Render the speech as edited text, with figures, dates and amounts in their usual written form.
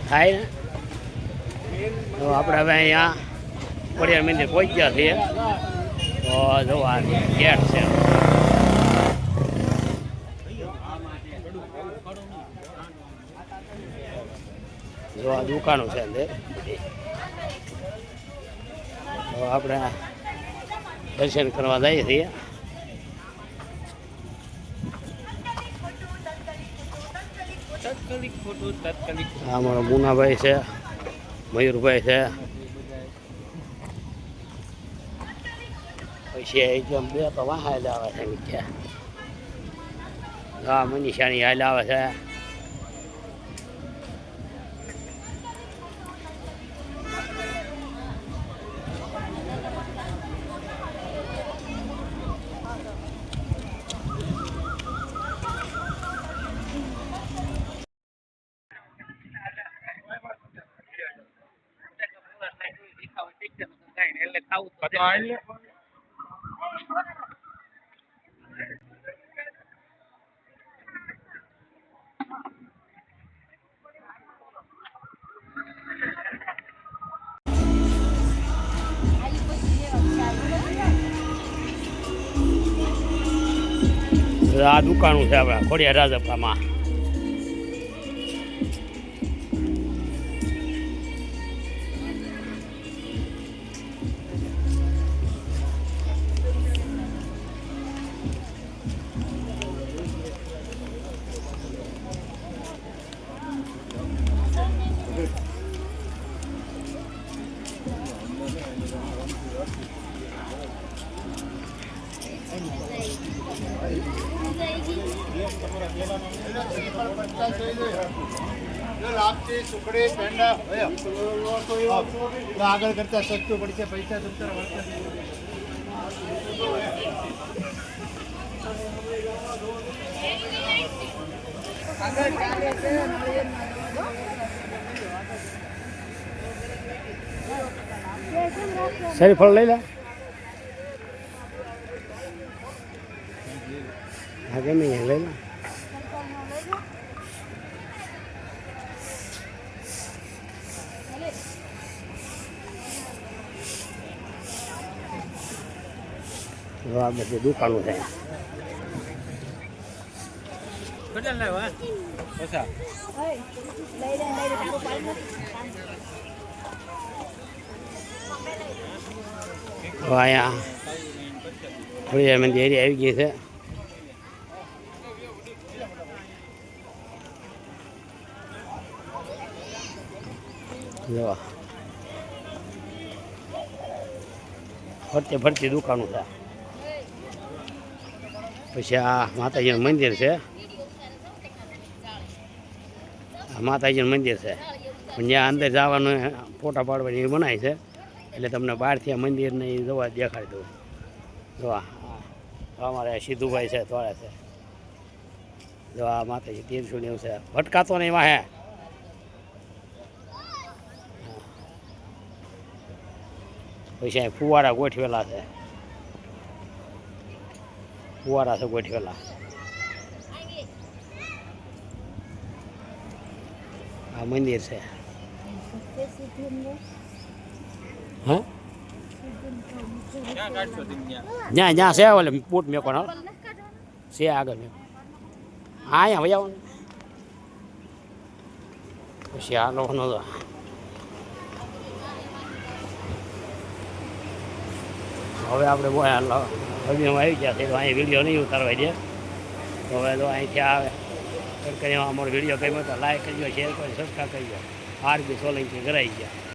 થાય ને તો આપણે હવે અહીંયા ખોડિયાર મંદિર પહોંચ્યા છીએ તો જોવા ગેટ છે જો આ દુકાનો છે અંદર તો આપણે દર્શન કરવા જઈએ છીએ અમારો મુનાભાઈ છે મયુરભાઈ છે પછી એકદમ બે તો વાહ હાલ આવે છે મીઠા હા મનીષાની હાલ આવે છે આ દુકાનો છે આપણા ખોડિયાર રાજપરામાં આગળ કરતા સસ્તું પડશે પૈસા સરી ફળ લઈ લે હા ગમે લઈ લે આ બધી દુકાનો છે અહીંયા ખોડિયાર મંદિર એરિયા આવી ગઈ છે જો ફરતી ફરતી દુકાનો છે પછી આ માતાજીનું મંદિર છે આ માતાજીનું મંદિર છે પણ જ્યાં અંદર જવાનું ફોટા પાડવાની બનાય છે એટલે તમને બહારથી આ મંદિરને એ જોવા દેખાડી દઉં જોવા અમારે સિદ્ધુભાઈ છે તોડે છે જો આ માતાજી તીરશુળ એવું છે ભટકાતો નહીં વાહે પછી અહીં ફુવારા ગોઠવેલા છે ફુવારા છે ગોઠવેલા આ મંદિર છે હા જ્યાં જ્યાં છે ઓલે પૂટ મેં કોણ છે આગળ મેં હા અહીંયા ભાઈ આવવાનું પછી આ લોકોનો હવે આપણે હવેમાં આવી ગયા છે તો અહીં વિડીયો નહીં ઉતારવા દે તો હવે તો અહીંથી આવે કરીને અમારો વિડીયો ગમ્યો તો લાઈક કરજો શેર કરજો સબસ્ક્રાઈબ કરજો RB સોલંકી કરાવી ગયા.